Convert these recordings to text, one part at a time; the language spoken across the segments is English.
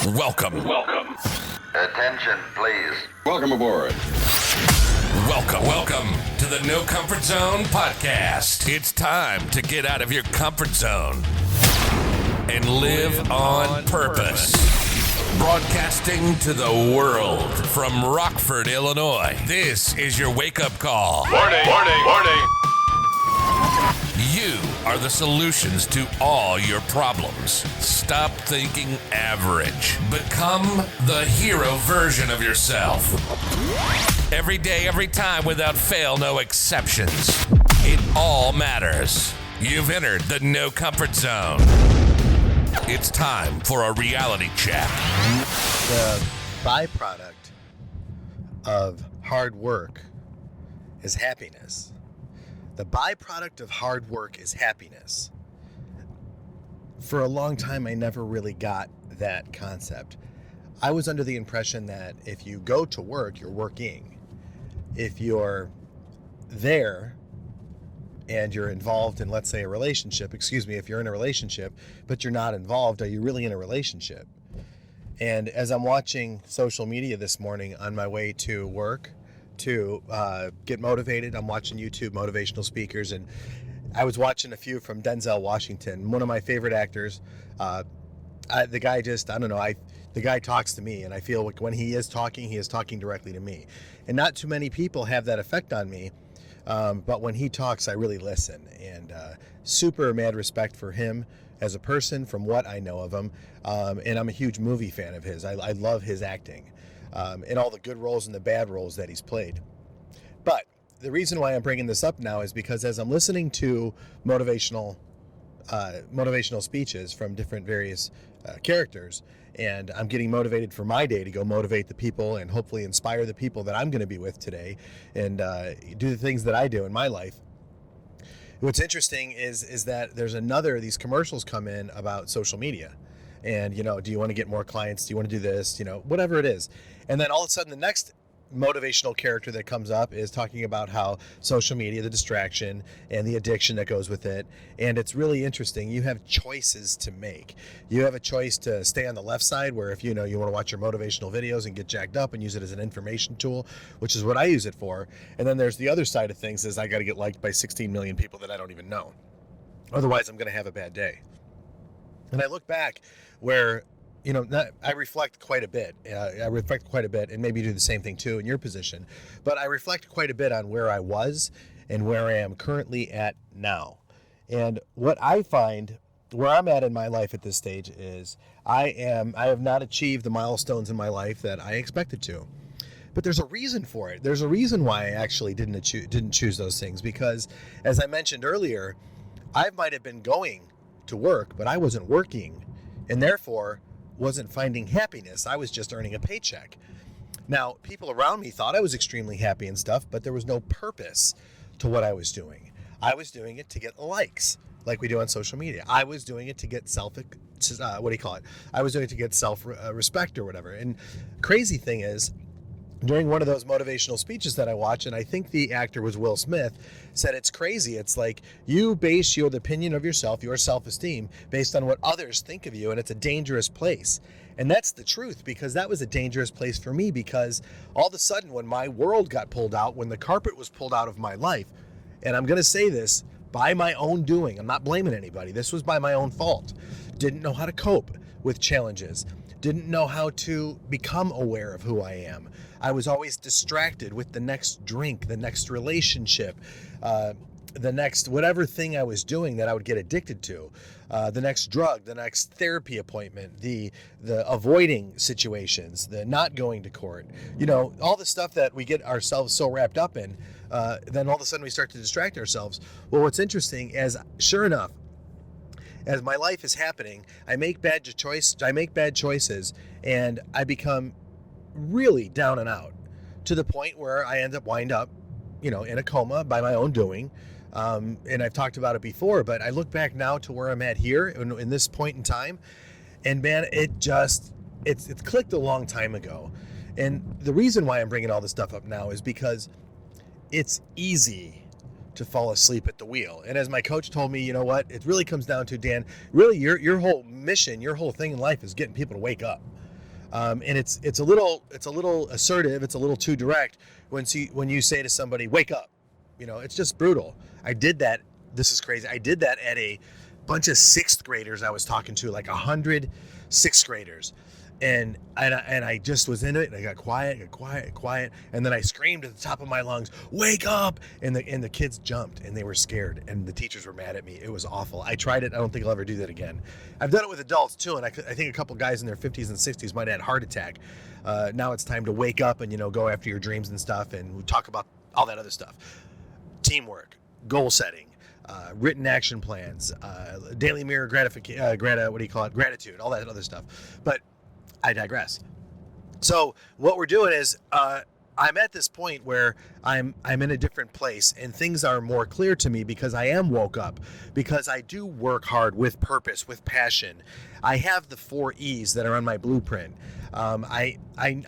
Welcome. Attention, please. Welcome aboard. Welcome to the No Comfort Zone podcast. It's time to get out of your comfort zone and live on purpose. Broadcasting to the world from Rockford, Illinois. This is your wake-up call. Warning. You are the solutions to all your problems. Stop thinking average. Become the hero version of yourself. Every day, every time, without fail, no exceptions. It all matters. You've entered the No Comfort Zone. It's time for a reality check. The byproduct of hard work is happiness. The byproduct of hard work is happiness. For a long time, I never really got that concept. I was under the impression that if you go to work, you're working. If you're there and you're involved in, let's say, a relationship, if you're in a relationship, but you're not involved, are you really in a relationship? And as I'm watching social media this morning on my way to work to get motivated, I'm watching YouTube motivational speakers, and I was watching a few from Denzel Washington, one of my favorite actors. The guy talks to me, and I feel like when he is talking directly to me. And not too many people have that effect on me, but when he talks, I really listen. And super mad respect for him as a person from what I know of him. And I'm a huge movie fan of his. I love his acting and all the good roles and the bad roles that he's played. But the reason why I'm bringing this up now is because as I'm listening to motivational speeches from different various characters, and I'm getting motivated for my day to go motivate the people and hopefully inspire the people that I'm going to be with today and do the things that I do in my life. What's interesting is that there's these commercials come in about social media. And, do you want to get more clients? Do you want to do this? Whatever it is. And then all of a sudden the next motivational character that comes up is talking about how social media, the distraction and the addiction that goes with it. And it's really interesting. You have choices to make. You have a choice to stay on the left side where if you want to watch your motivational videos and get jacked up and use it as an information tool, which is what I use it for. And then there's the other side of things is I got to get liked by 16 million people that I don't even know. Otherwise I'm going to have a bad day. And I look back where I reflect quite a bit. And maybe you do the same thing too in your position. But I reflect quite a bit on where I was and where I am currently at now. And what I find where I'm at in my life at this stage is I have not achieved the milestones in my life that I expected to. But there's a reason for it. There's a reason why I actually didn't choose those things, because as I mentioned earlier, I might have been going to work, but I wasn't working, and therefore wasn't finding happiness. I was just earning a paycheck. Now, people around me thought I was extremely happy and stuff, but there was no purpose to what I was doing. I was doing it to get likes, like we do on social media. I was doing it to get I was doing it to get self-respect or whatever. And crazy thing is, during one of those motivational speeches that I watch, and I think the actor was Will Smith, said it's crazy. It's like you base your opinion of yourself, your self-esteem, based on what others think of you, and it's a dangerous place. And that's the truth, because that was a dangerous place for me, because all of a sudden when my world got pulled out, when the carpet was pulled out of my life, and I'm going to say this, by my own doing, I'm not blaming anybody, this was by my own fault, didn't know how to cope with challenges, didn't know how to become aware of who I am. I was always distracted with the next drink, the next relationship, the next whatever thing I was doing that I would get addicted to, the next drug, the next therapy appointment, the avoiding situations, the not going to court, all the stuff that we get ourselves so wrapped up in, then all of a sudden we start to distract ourselves. Well, what's interesting is, sure enough, as my life is happening, I make bad choices, and I become really down and out to the point where I wind up, in a coma by my own doing. And I've talked about it before, but I look back now to where I'm at here in this point in time, and man, it's clicked a long time ago. And the reason why I'm bringing all this stuff up now is because it's easy to fall asleep at the wheel. And as my coach told me, you know what, it really comes down to, Dan, really your whole mission, your whole thing in life is getting people to wake up. And it's a little assertive. It's a little too direct when you say to somebody, wake up. It's just brutal. I did that. This is crazy. I did that at a bunch of sixth graders I was talking to, like 100 sixth graders. And I just was in it, and I got quiet, and then I screamed at the top of my lungs, "Wake up!" And the kids jumped, and they were scared, and the teachers were mad at me. It was awful. I tried it. I don't think I'll ever do that again. I've done it with adults too, and I think a couple guys in their 50s and 60s might have had a heart attack. Now it's time to wake up and go after your dreams and stuff, and we talk about all that other stuff: teamwork, goal setting, written action plans, daily mirror gratitude, all that other stuff. But I digress. So what we're doing is I'm at this point where I'm in a different place, and things are more clear to me because I am woke up, because I do work hard with purpose, with passion. I have the 4 E's that are on my blueprint. I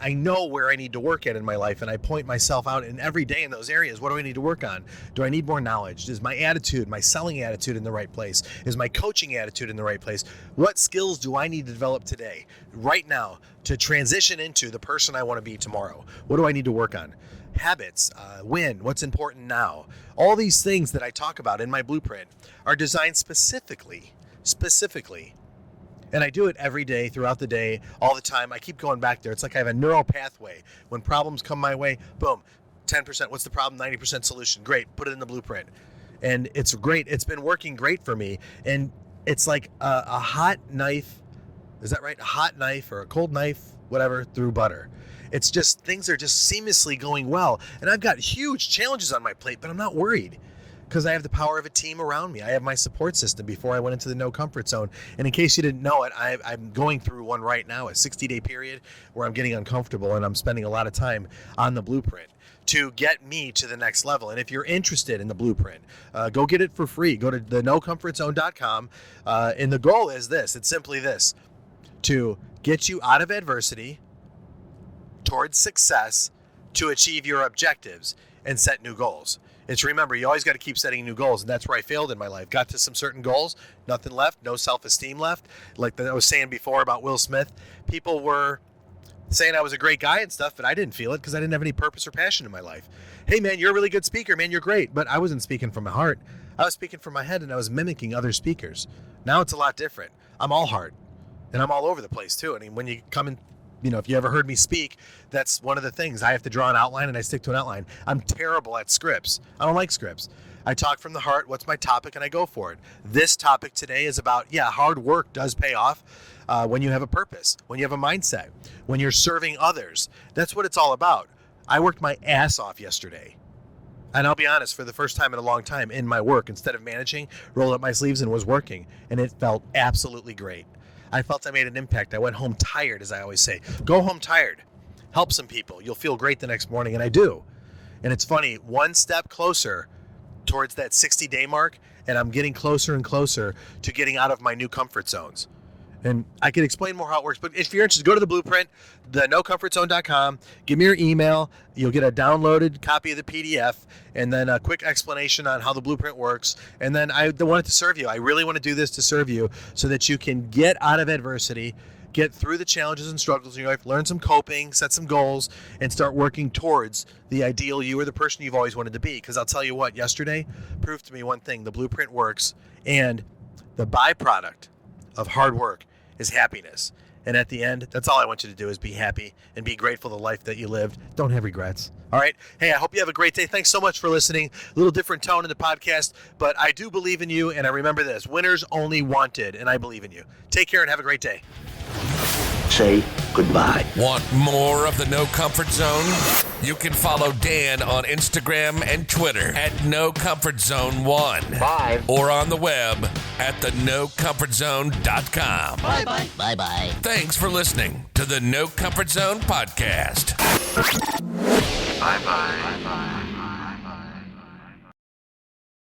know where I need to work at in my life, and I point myself out in every day in those areas. What do I need to work on? Do I need more knowledge? Is my attitude, my selling attitude in the right place? Is my coaching attitude in the right place? What skills do I need to develop today, right now, to transition into the person I want to be tomorrow? What do I need to work on? Habits, what's important now? All these things that I talk about in my blueprint are designed specifically, and I do it every day, throughout the day, all the time. I keep going back there. It's like I have a neural pathway. When problems come my way, boom, 10%. What's the problem? 90% solution. Great. Put it in the blueprint. And it's great. It's been working great for me. And it's like a hot knife. Is that right? A hot knife or a cold knife, whatever, through butter. It's just, things are just seamlessly going well. And I've got huge challenges on my plate, but I'm not worried, because I have the power of a team around me. I have my support system before I went into the no comfort zone. And in case you didn't know it, I'm going through one right now, a 60-day period where I'm getting uncomfortable, and I'm spending a lot of time on the blueprint to get me to the next level. And if you're interested in the blueprint, go get it for free. Go to thenocomfortzone.com. And the goal is this. It's simply this: to get you out of adversity towards success, to achieve your objectives and set new goals. It's, remember, you always got to keep setting new goals, and that's where I failed in my life. Got to some certain goals, nothing left, no self-esteem left. Like I was saying before about Will Smith, people were saying I was a great guy and stuff, but I didn't feel it because I didn't have any purpose or passion in my life. Hey, man, you're a really good speaker, man, you're great. But I wasn't speaking from my heart. I was speaking from my head, and I was mimicking other speakers. Now it's a lot different. I'm all heart, and I'm all over the place, too. I mean, when you come in, if you ever heard me speak, that's one of the things. I have to draw an outline, and I stick to an outline. I'm terrible at scripts. I don't like scripts. I talk from the heart. What's my topic? And I go for it. This topic today is about, hard work does pay off when you have a purpose, when you have a mindset, when you're serving others. That's what it's all about. I worked my ass off yesterday. And I'll be honest, for the first time in a long time in my work, instead of managing, rolled up my sleeves and was working. And it felt absolutely great. I felt I made an impact. I went home tired, as I always say. Go home tired. Help some people. You'll feel great the next morning, and I do. And it's funny, one step closer towards that 60-day mark, and I'm getting closer and closer to getting out of my new comfort zones. And I can explain more how it works, but if you're interested, go to the blueprint, thenocomfortzone.com, give me your email. You'll get a downloaded copy of the PDF, and then a quick explanation on how the blueprint works. And then I want it to serve you. I really want to do this to serve you so that you can get out of adversity, get through the challenges and struggles in your life, learn some coping, set some goals, and start working towards the ideal you or the person you've always wanted to be. Because I'll tell you what, yesterday proved to me one thing: the blueprint works, and the byproduct of hard work is happiness. And at the end, that's all I want you to do, is be happy and be grateful for the life that you lived. Don't have regrets. All right? Hey, I hope you have a great day. Thanks so much for listening. A little different tone in the podcast, but I do believe in you, and I remember this: winners only wanted, and I believe in you. Take care and have a great day. Say goodbye. Want more of the No Comfort Zone? You can follow Dan on Instagram and Twitter at NoComfortZone1. Bye. Or on the web at thenocomfortzone.com. Bye-bye. Bye-bye. Thanks for listening to the No Comfort Zone podcast. Bye-bye. Bye-bye.